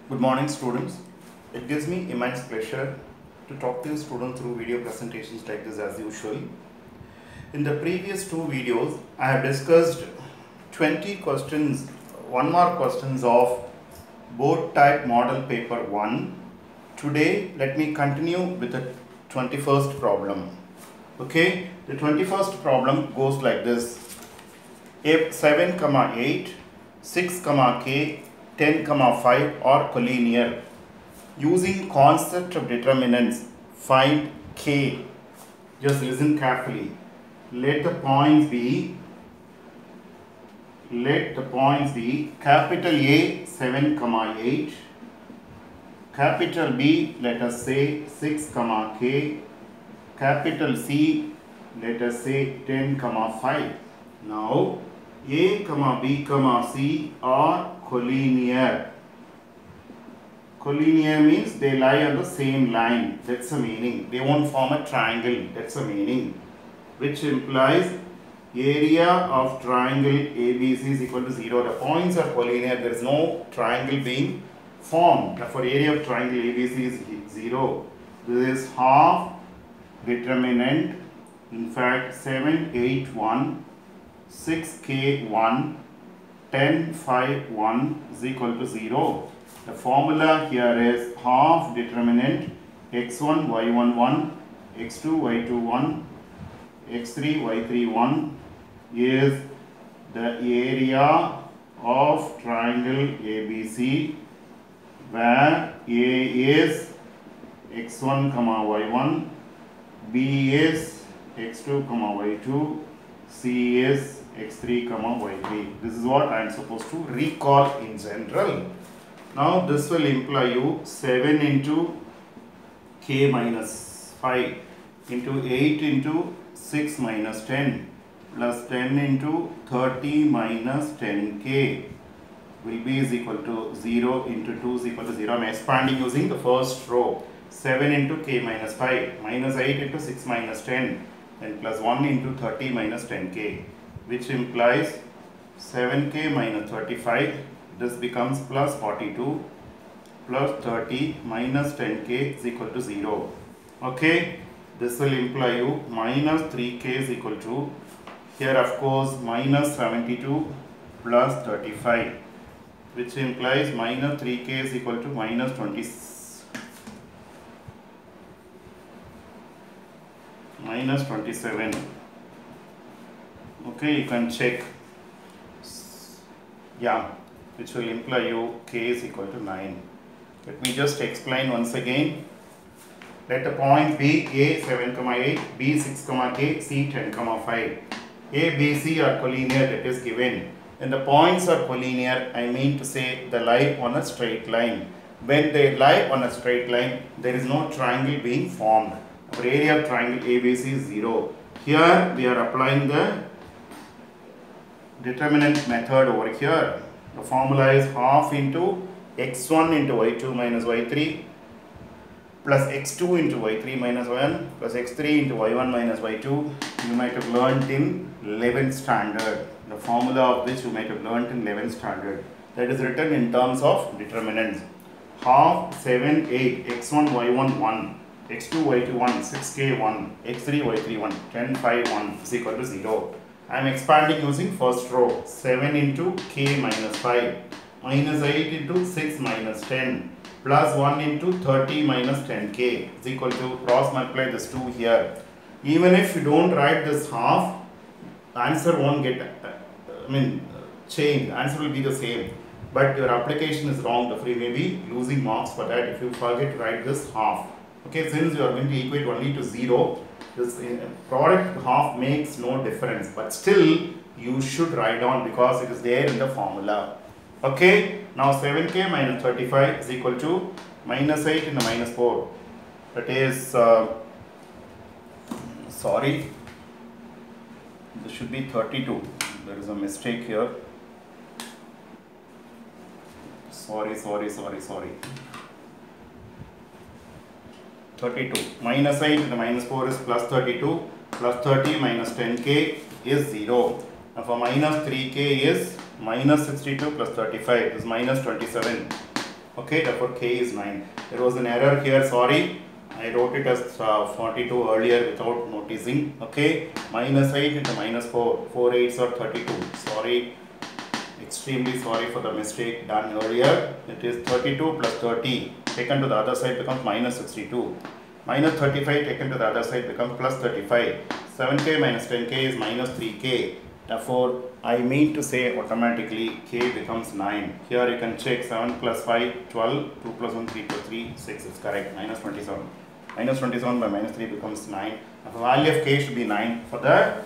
Good morning, students. It gives me immense pleasure to talk to you students through video presentations like this as usual. In the previous two videos, I have discussed 20 questions, 1 mark questions of board type model paper 1. Today, let me continue with the 21st problem. Okay, the 21st problem goes like this. If 7, 8, 6, k, 10, 5 are collinear, using concept of determinants, find k. Just listen carefully. Let the points be capital A 7, 8, capital B, let us say 6, k, capital C, let us say 10, 5. Now A, B, C are collinear. Collinear means they lie on the same line. That's the meaning. They won't form a triangle. That's the meaning. Which implies area of triangle ABC is equal to 0. The points are collinear. There is no triangle being formed. Therefore, area of triangle ABC is 0. This is half determinant. In fact, 7, 8, 1, 6, k, 1, 10, 5, 1 is equal to 0. The formula here is half determinant x1, y1, 1, x2, y2, 1, x3, y3, 1 is the area of triangle ABC, where A is x1, y1, B is x2, y2, C is x3, y3. This is what I am supposed to recall in general. Now this will imply you 7 into k minus 5 into 8 into 6 minus 10 plus 10 into 30 minus 10k will be is equal to 0 into 2 is equal to 0. I am expanding using the first row. 7 into k minus 5 minus 8 into 6 minus 10 and plus 1 into 30 minus 10k, which implies 7k minus 35. This becomes plus 42 plus 30 minus 10k is equal to 0. Okay, this will imply you minus 3k is equal to, here of course minus 72 plus 35, which implies minus 3k is equal to minus 27. Okay, you can check. Yeah, which will imply you k is equal to 9. Let me just explain once again. Let the point be A 7, 8, B 6, k, C 10, 5. A, B, C are collinear, that is given. When the points are collinear, I mean to say they lie on a straight line. When they lie on a straight line, there is no triangle being formed. Our area of triangle ABC is 0. Here we are applying the determinant method over here. The formula is half into x1 into y2 minus y3 plus x2 into y3 minus 1 plus x3 into y1 minus y2. You might have learnt in 11th standard. The formula of which you might have learnt in 11th standard. That is written in terms of determinants. Half 7, 8, x1, y1, 1, x2, y2, 1, 6k, 1, x3, y3, 1, 10, 5, 1 is equal to 0. I am expanding using first row. 7 into k minus 5 minus 8 into 6 minus 10 plus 1 into 30 minus 10k is equal to cross multiply this 2 here. Even if you don't write this half, the answer won't get changed. The answer will be the same, but your application is wrong. Therefore, you may be losing marks for that if you forget to write this half. Okay, since you are going to equate only to 0, this product half makes no difference, but still you should write down because it is there in the formula. Okay, now 7k minus 35 is equal to minus 8 into minus 4. That is, sorry, this should be 32. There is a mistake here. Sorry. 32. Minus 8 into minus 4 is plus 32. Plus 30 minus 10k is 0. Now for minus 3k is minus 62 plus 35 is minus 27. Okay, therefore k is 9. There was an error here, sorry. I wrote it as 42 earlier without noticing. Okay, minus 8 into minus 4. 4 8s are 32. Sorry, extremely sorry for the mistake done earlier. It is 32 plus 30 taken to the other side becomes minus 62. Minus 35 taken to the other side becomes plus 35. 7k minus 10k is minus 3k. Therefore, I mean to say automatically k becomes 9. Here you can check 7 plus 5, 12, 2 plus 1, 3 plus 3, 6 is correct, minus 27. Minus 27 by minus 3 becomes 9. The value of k should be 9 for the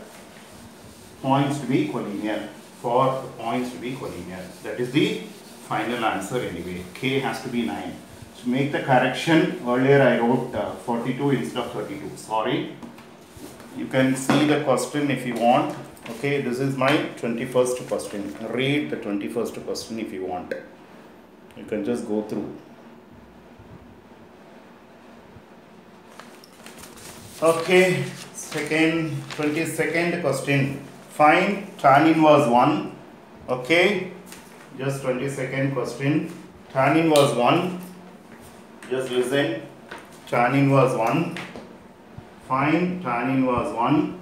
points to be collinear. For the points to be collinear. That is the final answer anyway. K has to be 9. To make the correction, earlier I wrote 42 instead of 32. Sorry. You can see the question if you want. Okay, this is my 21st question. Read the 21st question if you want. You can just go through. Okay, 22nd question. Find tan inverse 1. Okay, just 22nd question. Tan inverse 1. Just listen. Tan inverse 1. Find tan inverse 1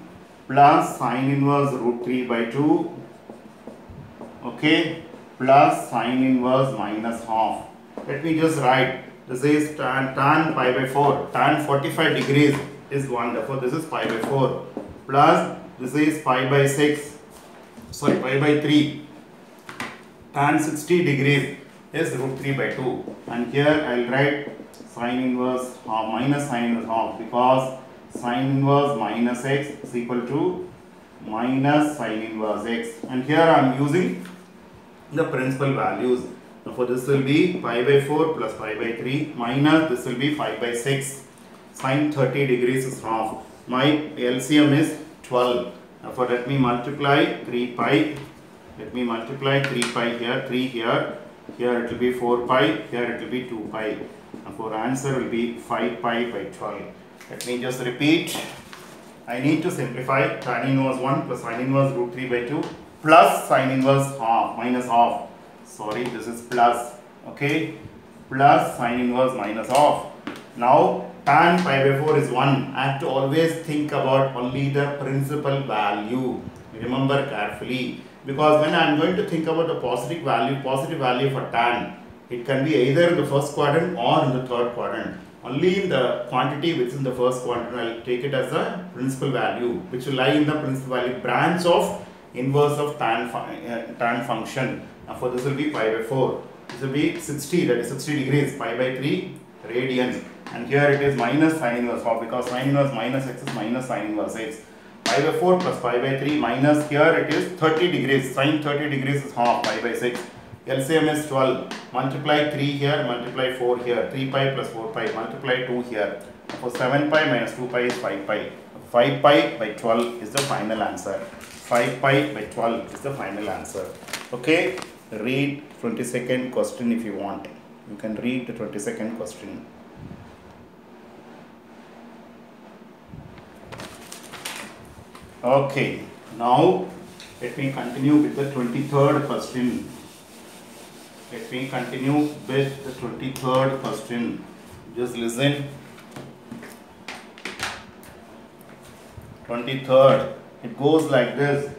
plus sine inverse root 3 by 2. Okay, plus sine inverse minus half. Let me just write. This is tan pi by 4. Tan 45 degrees is 1. Therefore, this is pi by 4. Plus this is pi by 6. Sorry, pi by 3. Tan 60 degrees is root 3 by 2. And here I will write sine inverse half minus sine inverse half, because sine inverse minus x is equal to minus sine inverse x. And here I am using the principal values. Therefore, this will be pi by 4 plus pi by 3 minus this will be pi by 6. Sine 30 degrees is half. My LCM is 12. Therefore, let me multiply 3 pi. Let me multiply 3 pi here, 3 here. Here it will be 4 pi. Here it will be 2 pi. Therefore, answer will be 5 pi by 12. Let me just repeat. I need to simplify tan inverse 1 plus sine inverse root 3 by 2 plus sine inverse half minus half. Sorry, this is plus. Okay, plus sine inverse minus half. Now, tan pi by 4 is 1. I have to always think about only the principal value. Remember carefully, because when I am going to think about the positive value for tan, it can be either in the first quadrant or in the third quadrant. Only in the quantity which is in the first quadrant I will take it as a principal value, which will lie in the principal value branch of inverse of tan function. For this will be pi by 4. This will be 60, that is 60 degrees, pi by 3 radians. And here it is minus sine inverse half, because sine inverse minus x is minus sine inverse x. Pi by 4 plus pi by 3 minus, here it is 30 degrees, sine 30 degrees is half, pi by 6. LCM is 12. Multiply 3 here, multiply 4 here. 3 pi plus 4 pi, multiply 2 here. For 7 pi minus 2 pi is 5 pi. 5 pi by 12 is the final answer. 5 pi by 12 is the final answer. Okay, read 22nd question if you want. You can read the 22nd question. Okay, now let me continue with the 23rd question. Let me continue with the 23rd question. Just listen. 23rd. It goes like this.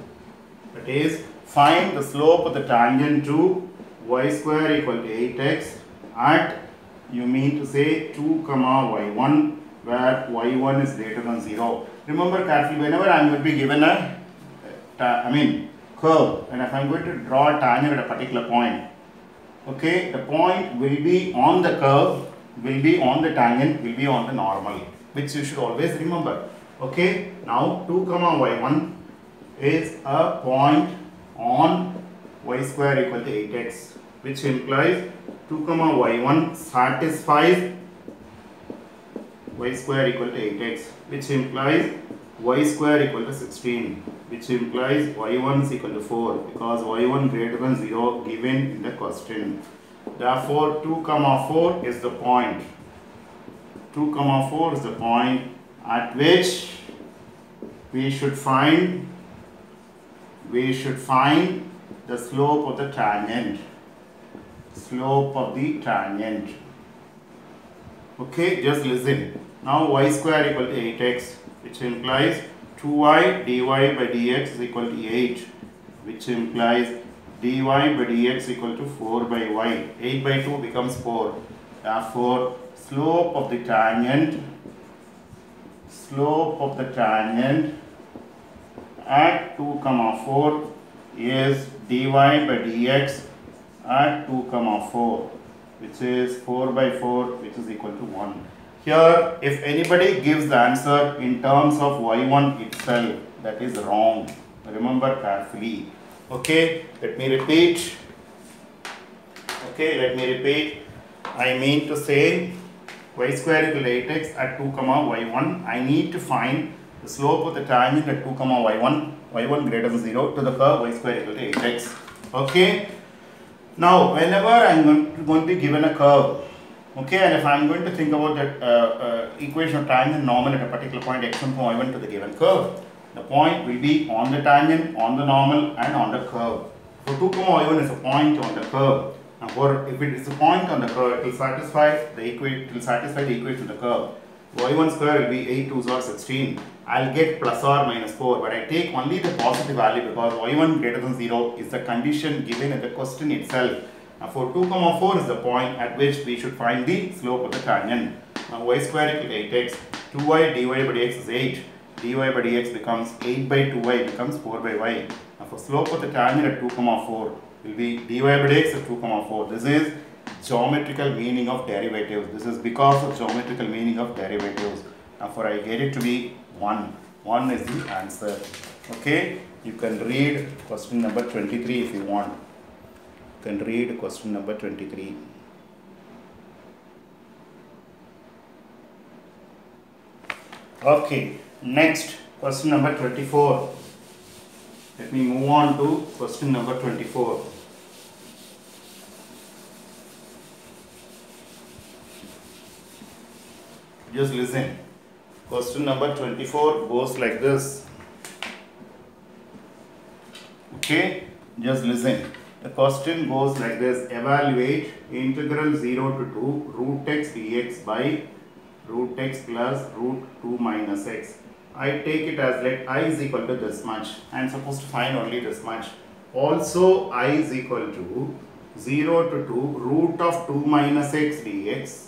It is, find the slope of the tangent to y square equal to 8x at, you mean to say 2 comma y1, where y1 is greater than 0. Remember carefully, whenever I am going to be given a curve, and if I am going to draw a tangent at a particular point, okay, the point will be on the curve, will be on the tangent, will be on the normal, which you should always remember. Okay, now 2 comma y1 is a point on y square equal to 8x, which implies 2 comma y1 satisfies y square equal to 8x, which implies y square equal to 16, which implies y1 is equal to 4, because y1 greater than 0 given in the question. Therefore, 2 comma 4 is the point. 2 comma 4 is the point at which we should find the slope of the tangent. slope of the tangent. Okay, just listen. Now y square equal to 8x, which implies 2y dy by dx is equal to 8, which implies dy by dx equal to 4 by y. 8 by 2 becomes 4. Therefore, slope of the tangent at 2, 4 is dy by dx at 2, 4, which is 4 by 4, which is equal to 1. Here, if anybody gives the answer in terms of y1 itself, that is wrong. Remember carefully. Okay, let me repeat. I mean to say y square equal to 8x at 2, y1. I need to find the slope of the tangent at 2, y1 greater than 0 to the curve y square equal to 8x. Okay. Now, whenever I am going to be given a curve, okay, and if I am going to think about that equation of tangent normal at a particular point x1 from y1 to the given curve, the point will be on the tangent, on the normal, and on the curve. For 2, y1 is a point on the curve. Now, if it is a point on the curve, it will satisfy the equation of the curve. y1 square will be 8 2s are 16. I'll get plus or minus 4, but I take only the positive value because y1 greater than 0 is the condition given in the question itself. Now for 2, 4 is the point at which we should find the slope of the tangent. Now y square equal to 8x, 2y dy by dx is 8, dy by dx becomes 8 by 2y becomes 4 by y. Now for slope of the tangent at 2, 4 will be dy by dx at 2, 4. This is geometrical meaning of derivatives. This is because of geometrical meaning of derivatives. Now for I get it to be 1. 1 is the answer. Okay, you can read question number 23 if you want. You can read question number 23. Okay, next question number 24. Let me move on to question number 24. Just listen. Question number 24 goes like this. Okay, just listen. The question goes like this. Evaluate integral 0 to 2 root x dx by root x plus root 2 minus x. I take it as let I is equal to this much. I am supposed to find only this much. Also, I is equal to 0 to 2 root of 2 minus x dx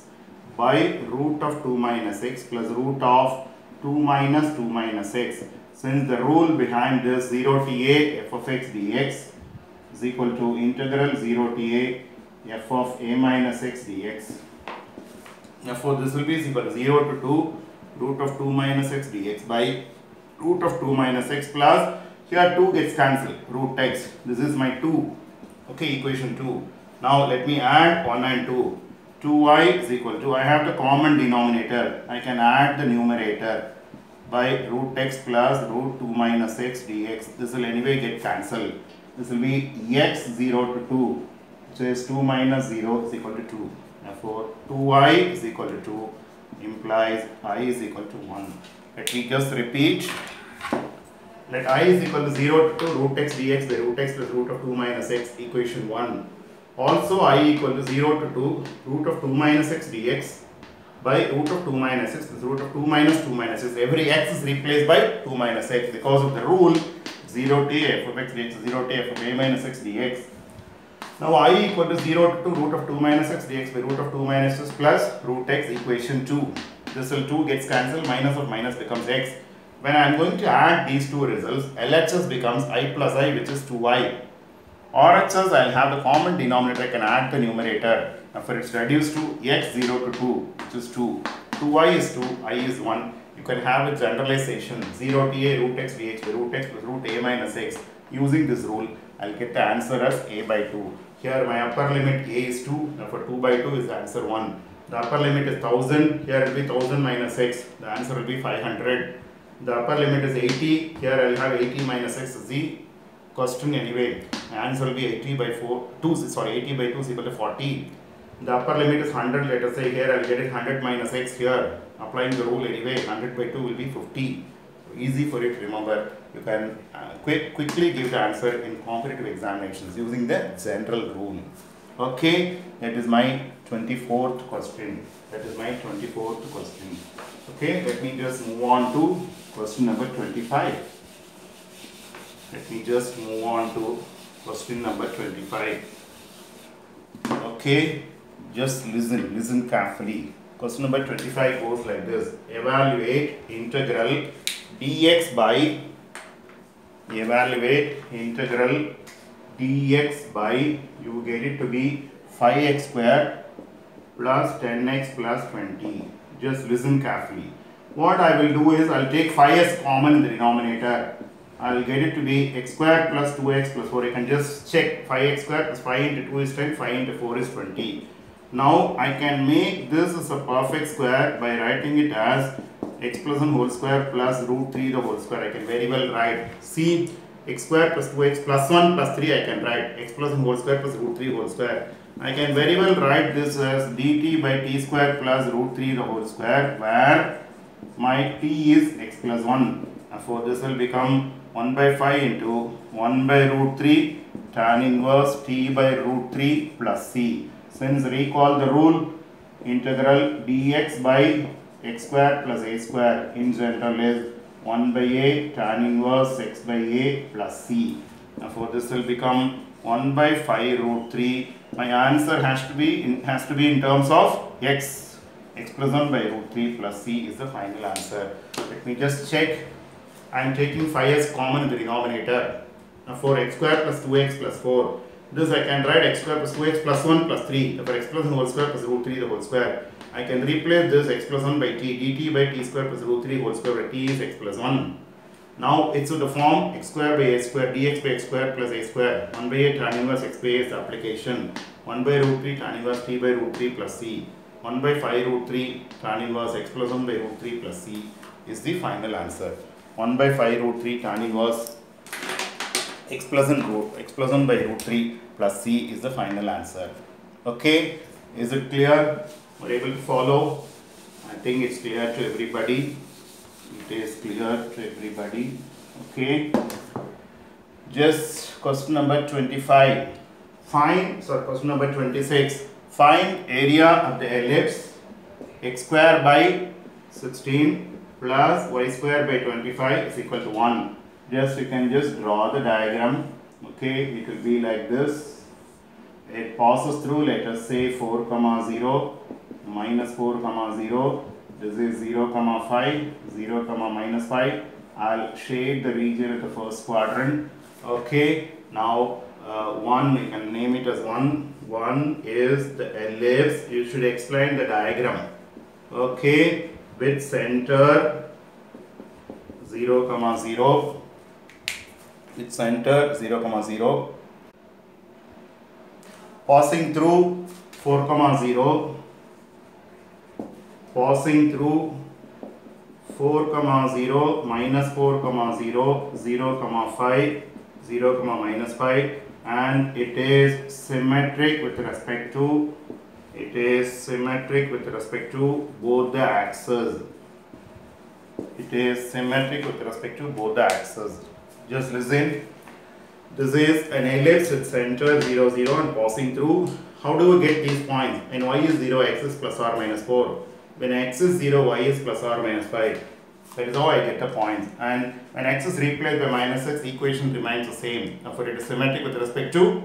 by root of 2 minus x plus root of 2 minus x. Since the rule behind this 0 to a f of x dx is equal to integral 0 to a f of a minus x dx. Therefore, this will be equal to 0 to 2 root of 2 minus x dx by root of 2 minus x plus, here 2 gets cancelled, root x. This is my 2. Okay, equation 2. Now, let me add 1 and 2. 2y is equal to, I have the common denominator, I can add the numerator by root x plus root 2 minus x dx. This will anyway get cancelled. This will be x 0 to 2, which is 2 minus 0 is equal to 2. Therefore, 2y is equal to 2 implies I is equal to 1. Let me just repeat. Let I is equal to 0 to 2 root x dx by root x plus root of 2 minus x, equation 1. Also, I equal to 0 to 2 root of 2 minus x dx by root of 2 minus x plus root of 2 minus 2 minus x. Every x is replaced by 2 minus x because of the rule 0 to a f of x dx, 0 to f of a minus x dx. Now, I equal to 0 to 2 root of 2 minus x dx by root of 2 minus x plus root x, equation 2. This will 2 gets cancelled, minus of minus becomes x. When I am going to add these two results, LHS becomes I plus I, which is 2i. RHS, I will have the common denominator, I can add the numerator. Now, for it's reduced to x 0 to 2, which is 2. 2i is 2, I is 1. You can have a generalization 0 to a root x dx by root x plus root a minus x. Using this rule, I will get the answer as a by 2. Here my upper limit a is 2, therefore 2 by 2 is the answer 1. The upper limit is 1000, here it will be 1000 minus x, the answer will be 500. The upper limit is 80, here I will have 80 minus x is the question anyway. My answer will be 80 by 80 by 2 is equal to 40. The upper limit is 100, let us say here I will get it 100 minus x here. Applying the rule anyway, 100 by 2 will be 50. Easy for it, remember. You can quickly give the answer in competitive examinations using the general rule. Okay, that is my 24th question. That is my 24th question. Okay, let me just move on to question number 25. Let me just move on to question number 25. Okay, just listen carefully. Question number 25 goes like this. Evaluate integral dx by you get it to be 5x square plus 10x plus 20. Just listen carefully. What I will do is I'll take 5 as common in the denominator. I'll get it to be x square plus 2x plus 4. I can just check 5x square plus 5 into 2 is 10, 5 into 4 is 20. Now I can make this as a perfect square by writing it as x plus 1 whole square plus root 3 the whole square. I can very well write, see, x square plus 2x plus 1 plus 3 I can write x plus 1 whole square plus root 3 whole square. I can very well write this as dt by t square plus root 3 the whole square, where my t is x plus 1. Therefore this will become 1 by 5 into 1 by root 3 tan inverse t by root 3 plus c. Since recall the rule, integral dx by x square plus a square in general is 1 by a tan inverse x by a plus c. Therefore this will become 1 by 5 root 3. My answer has to be in terms of x plus 1 by root 3 plus c is the final answer. Let me just check. I am taking 5 as common in the denominator. For x square plus 2x plus 4. This I can write x square plus 2x plus 1 plus 3. For x plus 1 whole square plus root 3 the whole square. I can replace this x plus 1 by t, dt by t square plus root 3 whole square, where t is x plus 1. Now it's in the form x square by a square, dx by x square plus a square. 1 by a tan inverse x by a is the application. 1 by root 3 tan inverse t by root 3 plus c. 1 by 5 root 3 tan inverse x plus 1 by root 3 plus c is the final answer. 1 by 5 root 3 tan inverse x plus 1 by root 3 plus c is the final answer. Okay, is it clear? Were able to follow? I think it's clear to everybody. It is clear to everybody. Okay. Just question number 25. Question number 26. Find area of the ellipse x square by 16 plus y square by 25 is equal to 1. You can just draw the diagram. Okay, it will be like this. It passes through, let us say 4, 0, minus 4, 0. This is 0, 5, 0, minus 5. I'll shade the region of the first quadrant. Okay, now 1, we can name it as 1. 1 is the ellipse. You should explain the diagram. Okay, with center 0, 0. With center 0, 0. Passing through 4, 0. Passing through 4, 0, minus 4, 0, 0, 5, 0, minus 5, and it is symmetric with respect to both the axes. It is symmetric with respect to both the axes. Just listen. This is an ellipse with center 0, 0 and passing through. How do we get these points? When y is 0, x is plus or minus 4. When x is 0, y is plus or minus 5. That is how I get the points. And when x is replaced by minus x, equation remains the same. Therefore, it is symmetric with respect to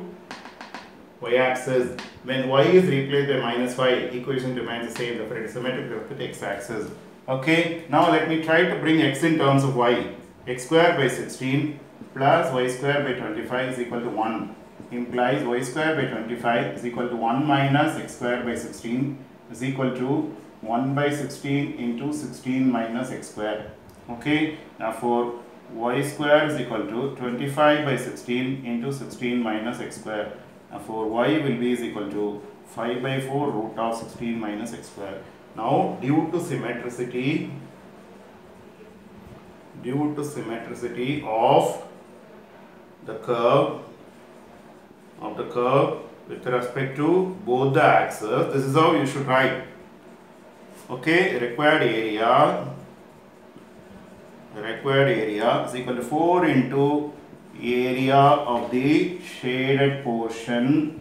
y-axis. When y is replaced by minus 5, equation remains the same. Therefore, it is symmetric with respect to x-axis. Okay, now let me try to bring x in terms of y. X square by 16 plus y square by 25 is equal to 1. Implies y square by 25 is equal to 1 minus x square by 16 is equal to 1 by 16 into 16 minus x square. Okay, therefore y square is equal to 25 by 16 into 16 minus x square. Therefore y will be is equal to 5 by 4 root of 16 minus x square. Now due to symmetricity of the curve with respect to both the axes, this is how you should write. Okay, required area is equal to 4 into area of the shaded portion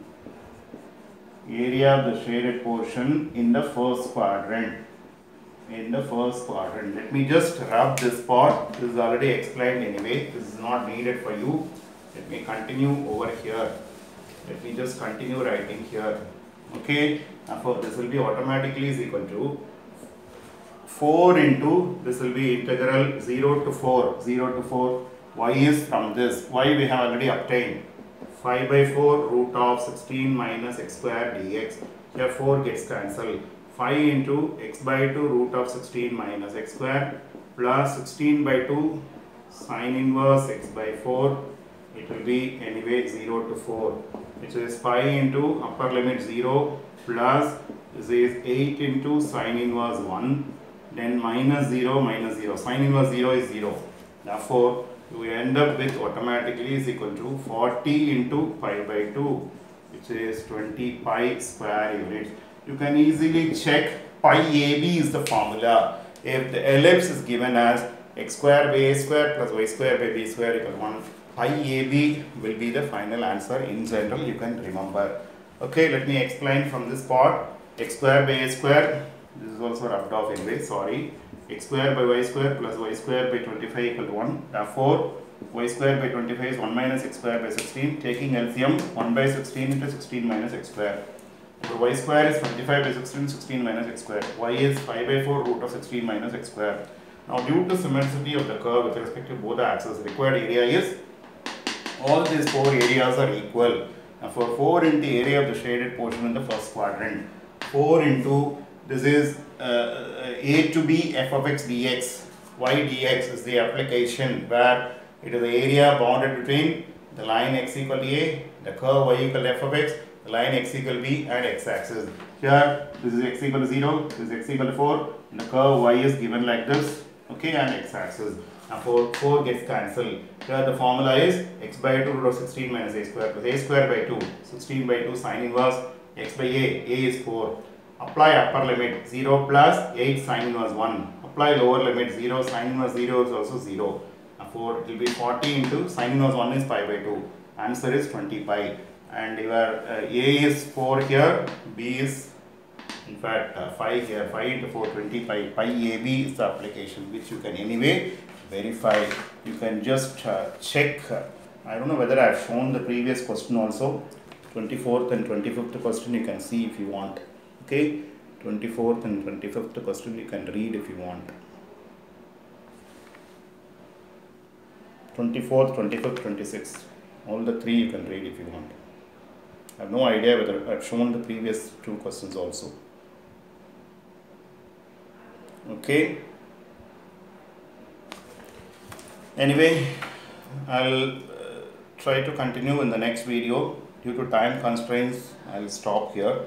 area of the shaded portion in the first quadrant. Let me just rub this part. This is already explained anyway. This is not needed for you. Let me continue over here. Let me just continue writing here. Okay. Therefore, this will be automatically is equal to 4 into, this will be integral 0 to 4. Y is from this. Y we have already obtained. 5 by 4 root of 16 minus x square dx. Here 4 gets cancelled. 5 into x by 2 root of 16 minus x square plus 16 by 2 sine inverse x by 4. It will be anyway 0 to 4, which is 5 into upper limit 0 plus this is 8 into sine inverse 1, then minus 0 minus 0. Sine inverse 0 is 0. Therefore, you end up with automatically is equal to 40 into pi by 2, which is 20 pi square units. You can easily check pi AB is the formula. If the ellipse is given as x square by a square plus y square by b square equal 1, pi AB will be the final answer. In general, you can remember. Okay, let me explain from this part. X square by a square, this is also rubbed off anyway, sorry. X square by y square plus y square by 25 equal to 1. Therefore, y square by 25 is 1 minus x square by 16. Taking LCM, 1 by 16 into 16 minus x square. So y square is 25 by 16, 16 minus x square. Y is 5 by 4 root of 16 minus x square. Now, due to symmetricity of the curve with respect to both the axes, required area is, all these 4 areas are equal. Now, for 4 into area of the shaded portion in the first quadrant, 4 into, this is a to b f of x dx. Y dx is the application where it is the area bounded between the line x equal to a, the curve y equal to f of x, the line x equal to b and x axis. Here this is x equal to 0, this is x equal to 4, and the curve y is given like this, okay, and x axis. Now 4 gets cancelled. Here the formula is x by 2 root of 16 minus a square plus a square by 2, 16 by 2 sine inverse x by a is 4. Apply upper limit 0 plus 8 sine inverse 1. Apply lower limit 0, sine inverse 0 is also 0. Therefore, it will be 40 into sine inverse 1 is pi by 2. Answer is 20 pi. And your A is 4 here, B is in fact 5 here, 5 into 4, 20 pi. Pi AB is the application which you can anyway verify. You can just check. I don't know whether I have shown the previous question also. 24th and 25th question you can see if you want. Okay, 24th and 25th question you can read if you want. 24th, 25th, 26th, all the 3 you can read if you want. I have no idea whether I have shown the previous 2 questions also. Okay. Anyway, I'll try to continue in the next video. Due to time constraints, I'll stop here.